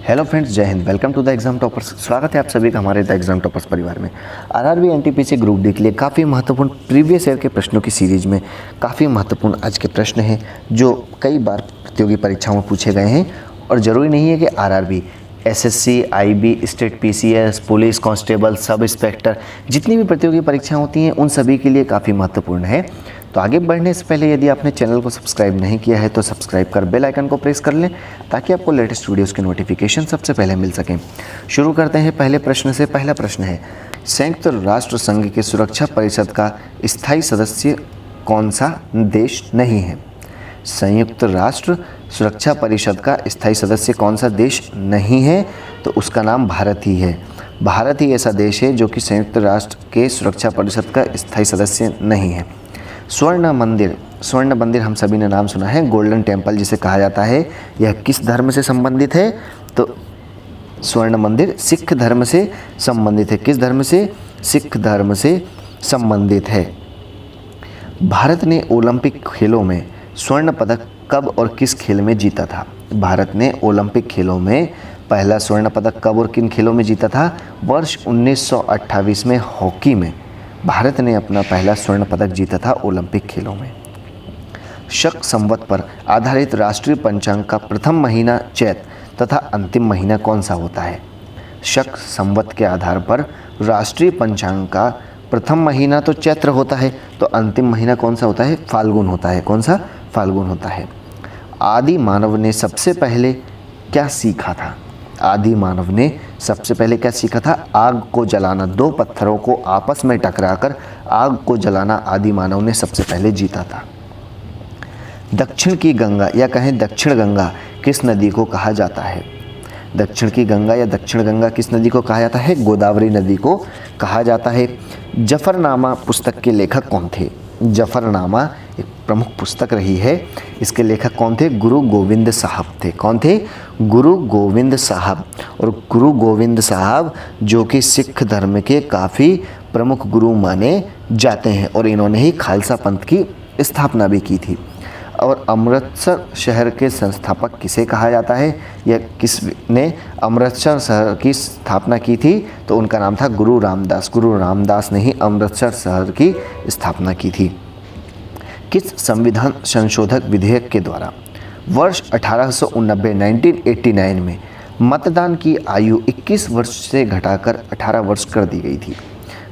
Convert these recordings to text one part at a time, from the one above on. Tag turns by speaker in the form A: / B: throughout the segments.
A: Hello friends, जय Hind. Welcome to the exam toppers. स्वागत है आप सभी का हमारे द एग्जाम टॉपर्स परिवार में। आरआरबी एनटीपीसी ग्रुप डी के लिए काफ़ी महत्वपूर्ण प्रीवियस ईयर के प्रश्नों की सीरीज में काफ़ी महत्वपूर्ण आज के प्रश्न हैं जो कई बार प्रतियोगी परीक्षाओं में पूछे गए हैं। और ज़रूरी नहीं है कि RRB, SSC, IB, state PCS, police constable, sub inspector, जितनी भी प्रतियोगी परीक्षाएं होती हैं उन सभी के लिए काफ़ी महत्वपूर्ण है। तो आगे बढ़ने से पहले यदि आपने चैनल को सब्सक्राइब नहीं किया है तो सब्सक्राइब कर बेल आइकन को प्रेस कर लें ताकि आपको लेटेस्ट वीडियोस के नोटिफिकेशन सबसे पहले मिल सकें। शुरू करते हैं पहले प्रश्न से। पहला प्रश्न है, संयुक्त राष्ट्र संघ के सुरक्षा परिषद का स्थायी सदस्य कौन सा देश नहीं है? संयुक्त राष्ट्र सुरक्षा परिषद का स्थायी सदस्य कौन सा देश नहीं है? तो उसका नाम भारत ही है। भारत ही ऐसा देश है जो कि संयुक्त राष्ट्र के सुरक्षा परिषद का स्थायी सदस्य नहीं है। स्वर्ण मंदिर हम सभी ने नाम सुना है, गोल्डन टेम्पल जिसे कहा जाता है। यह किस धर्म से संबंधित है? तो स्वर्ण मंदिर सिख धर्म से संबंधित है। किस धर्म से? सिख धर्म से संबंधित है। भारत ने ओलंपिक खेलों में स्वर्ण पदक कब और किस खेल में जीता था? भारत ने ओलंपिक खेलों में पहला स्वर्ण पदक कब और किन खेलों में जीता था? वर्ष 1928 में हॉकी में भारत ने अपना पहला स्वर्ण पदक जीता था ओलंपिक खेलों में। शक संवत पर आधारित राष्ट्रीय पंचांग का प्रथम महीना चैत तथा अंतिम महीना कौन सा होता है? शक संवत के आधार पर राष्ट्रीय पंचांग का प्रथम महीना तो चैत्र होता है, तो अंतिम महीना कौन सा होता है? फाल्गुन होता है। कौन सा? फाल्गुन होता है। आदि मानव ने सबसे पहले क्या सीखा था? आदि मानव ने सबसे पहले क्या सीखा था? आग को जलाना। दो पत्थरों को आपस में टकराकर आग को जलाना आदि मानव ने सबसे पहले जीता था। दक्षिण की गंगा या कहें दक्षिण गंगा किस नदी को कहा जाता है? दक्षिण की गंगा या दक्षिण गंगा किस नदी को कहा जाता है? गोदावरी नदी को कहा जाता है। जफरनामा पुस्तक के लेखक कौन थे? जफरनामा एक प्रमुख पुस्तक रही है। इसके लेखक कौन थे? गुरु गोविंद साहब थे। कौन थे? गुरु गोविंद साहब। और गुरु गोविंद साहब जो कि सिख धर्म के काफ़ी प्रमुख गुरु माने जाते हैं और इन्होंने ही खालसा पंथ की स्थापना भी की थी। और अमृतसर शहर के संस्थापक किसे कहा जाता है या किसने अमृतसर शहर की स्थापना की थी? तो उनका नाम था गुरु रामदास। गुरु रामदास ने ही अमृतसर शहर की स्थापना की थी। किस संविधान संशोधक विधेयक के द्वारा वर्ष 1989 में मतदान की आयु 21 वर्ष से घटाकर 18 वर्ष कर दी गई थी?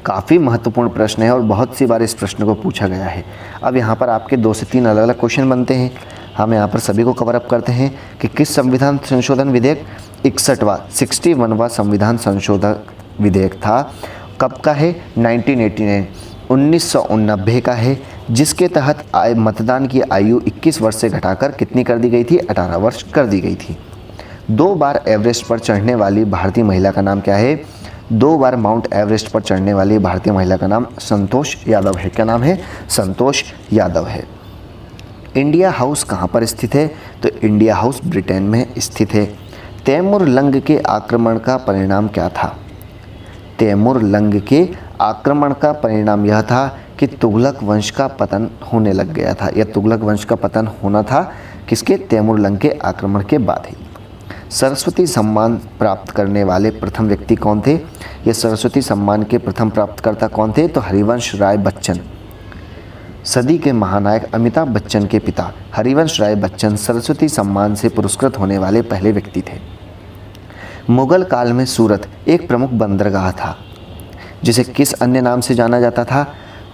A: काफ़ी महत्वपूर्ण प्रश्न है और बहुत सी बार इस प्रश्न को पूछा गया है। अब यहाँ पर आपके 2 से 3 अलग अलग क्वेश्चन बनते हैं। हम यहाँ पर सभी को कवर अप करते हैं कि किस संविधान संशोधन विधेयक 61वां संविधान संशोधन विधेयक था। कब का है? 1989 का है, जिसके तहत मतदान की आयु 21 वर्ष से घटाकर कितनी कर दी गई थी? 18 वर्ष कर दी गई थी। 2 बार एवरेस्ट पर चढ़ने वाली भारतीय महिला का नाम क्या है? 2 बार माउंट एवरेस्ट पर चढ़ने वाली भारतीय महिला का नाम संतोष यादव है। क्या नाम है? संतोष यादव है। इंडिया हाउस कहाँ पर स्थित है? तो इंडिया हाउस ब्रिटेन में स्थित है। तैमूर लंग के आक्रमण का परिणाम क्या था? तैमूर लंग के आक्रमण का परिणाम यह था कि तुगलक वंश का पतन होने लग गया था। यह तुगलक वंश का पतन होना था किसके? तैमूर लंग के आक्रमण के बाद ही। सरस्वती सम्मान प्राप्त करने वाले प्रथम व्यक्ति कौन थे? ये सरस्वती सम्मान के प्रथम प्राप्तकर्ता कौन थे? तो हरिवंश राय बच्चन। सदी के महानायक अमिताभ बच्चन के पिता हरिवंश राय बच्चन सरस्वती सम्मान से पुरस्कृत होने वाले पहले व्यक्ति थे। मुगल काल में सूरत एक प्रमुख बंदरगाह था जिसे किस अन्य नाम से जाना जाता था?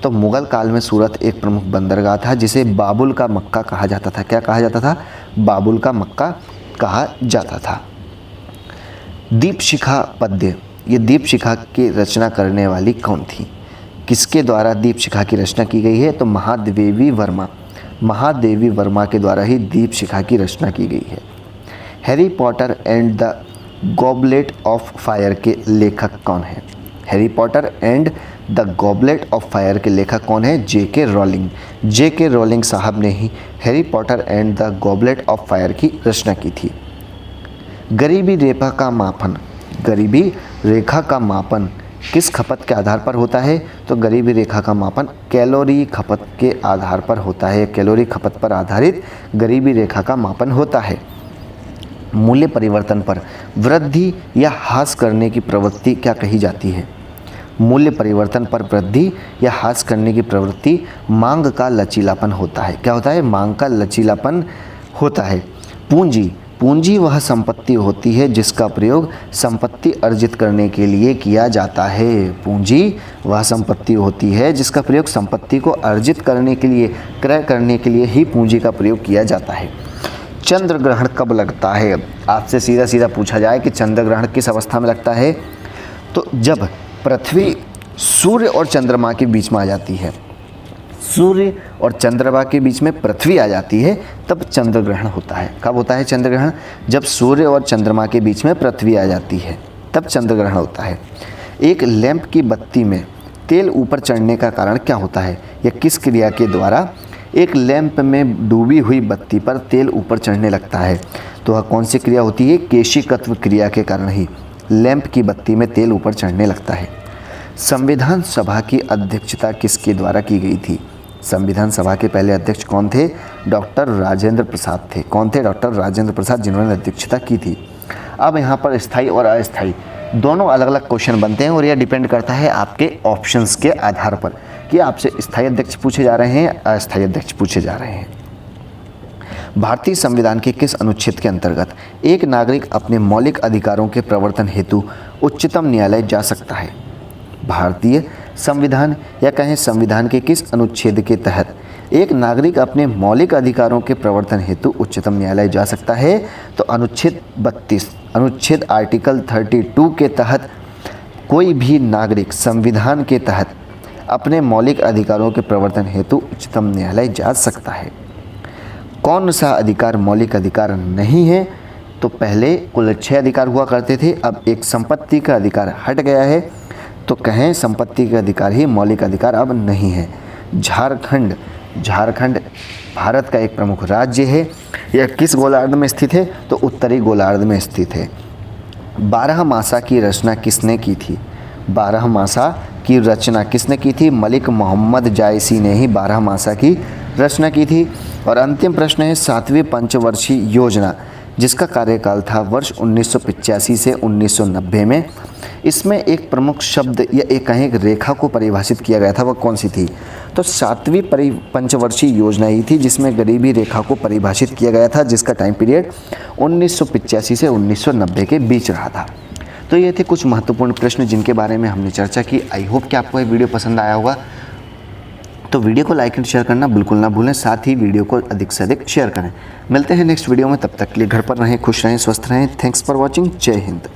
A: तो मुगल काल में सूरत एक प्रमुख बंदरगाह था जिसे बाबुल का मक्का कहा जाता था। क्या कहा जाता था? बाबुल का मक्का कहा जाता था। दीपशिखा पद्य, ये दीपशिखा की रचना करने वाली कौन थी? किसके द्वारा दीपशिखा की रचना की गई है? तो महादेवी वर्मा। महादेवी वर्मा के द्वारा ही दीपशिखा की रचना की गई है। Harry Potter and the Goblet of fire के लेखक कौन है? Harry Potter and the Goblet of fire के लेखक कौन है? जेके रॉलिंग। जेके रॉलिंग साहब ने ही Harry Potter and the Goblet of Fire की रचना की थी। गरीबी रेखा का मापन, गरीबी रेखा का मापन किस खपत के आधार पर होता है? तो गरीबी रेखा का मापन कैलोरी खपत के आधार पर होता है। कैलोरी खपत पर आधारित गरीबी रेखा का मापन होता है। मूल्य परिवर्तन पर वृद्धि या ह्रास करने की प्रवृत्ति क्या कही जाती है? मूल्य परिवर्तन पर वृद्धि या ह्रास करने की प्रवृत्ति मांग का लचीलापन होता है। क्या होता है? मांग का लचीलापन होता है। पूंजी, पूंजी वह संपत्ति होती है जिसका प्रयोग संपत्ति अर्जित करने के लिए किया जाता है। पूंजी वह संपत्ति होती है जिसका प्रयोग संपत्ति को अर्जित करने के लिए, क्रय करने के लिए ही पूंजी का प्रयोग किया जाता है। चंद्र ग्रहण कब लगता है? आपसे सीधा सीधा पूछा जाए कि चंद्र ग्रहण किस अवस्था में लगता है, तो जब पृथ्वी सूर्य और चंद्रमा के बीच में आ जाती है। सूर्य और चंद्रमा के बीच में पृथ्वी आ जाती है तब चंद्र ग्रहण होता है। कब होता है चंद्र ग्रहण? जब सूर्य और चंद्रमा के बीच में पृथ्वी आ जाती है तब चंद्र ग्रहण होता है। एक लैंप की बत्ती में तेल ऊपर चढ़ने का कारण क्या होता है? यह किस क्रिया के द्वारा एक लैंप में डूबी हुई बत्ती पर तेल ऊपर चढ़ने लगता है? तो वह कौन सी क्रिया होती है? केशिकत्व क्रिया के कारण ही लैंप की बत्ती में तेल ऊपर चढ़ने लगता है। संविधान सभा की अध्यक्षता किसके द्वारा की गई थी? संविधान सभा के पहले अध्यक्ष कौन थे? डॉक्टर राजेंद्र प्रसाद थे। कौन थे? डॉक्टर राजेंद्र प्रसाद, जिन्होंने अध्यक्षता की थी। अब यहाँ पर स्थायी और अस्थायी दोनों अलग अलग क्वेश्चन बनते हैं और यह डिपेंड करता है आपके ऑप्शंस के आधार पर कि आपसे स्थायी अध्यक्ष पूछे जा रहे हैं, अस्थायी अध्यक्ष पूछे जा रहे हैं। भारतीय संविधान के किस अनुच्छेद के अंतर्गत एक नागरिक अपने मौलिक अधिकारों के प्रवर्तन हेतु उच्चतम न्यायालय जा सकता है? भारतीय संविधान या कहें संविधान के किस अनुच्छेद के तहत एक नागरिक अपने मौलिक अधिकारों के प्रवर्तन हेतु उच्चतम न्यायालय जा सकता है? तो अनुच्छेद 32, अनुच्छेद आर्टिकल 32 के तहत कोई भी नागरिक संविधान के तहत अपने मौलिक अधिकारों के प्रवर्तन हेतु उच्चतम न्यायालय जा सकता है। कौन सा अधिकार मौलिक अधिकार नहीं है? तो पहले कुल 6 अधिकार हुआ करते थे, अब एक संपत्ति का अधिकार हट गया है, तो कहें संपत्ति के अधिकार ही मौलिक अधिकार अब नहीं है। झारखंड, झारखंड भारत का एक प्रमुख राज्य है। यह किस गोलार्ध में स्थित है? तो उत्तरी गोलार्ध में स्थित है। 12 मासा की रचना किसने की थी? 12 मासा की रचना किसने की थी? मलिक मोहम्मद जायसी ने ही 12 मासा की रचना की थी। और अंतिम प्रश्न है 7वीं पंचवर्षीय योजना, जिसका कार्यकाल था वर्ष 1985 से 1990 में। इसमें एक प्रमुख शब्द या एक कहें एक रेखा को परिभाषित किया गया था, वह कौन सी थी? तो 7वीं पंचवर्षीय योजना ही थी जिसमें गरीबी रेखा को परिभाषित किया गया था, जिसका टाइम पीरियड 1985 से 1990 के बीच रहा था। तो ये थे कुछ महत्वपूर्ण प्रश्न जिनके बारे में हमने चर्चा की। आई होप कि आपको ये वीडियो पसंद आया होगा। तो वीडियो को लाइक एंड शेयर करना बिल्कुल ना भूलें, साथ ही वीडियो को अधिक से अधिक शेयर करें। मिलते हैं नेक्स्ट वीडियो में, तब तक के लिए घर पर रहें, खुश रहें, स्वस्थ रहें। Thanks for watching. जय हिंद।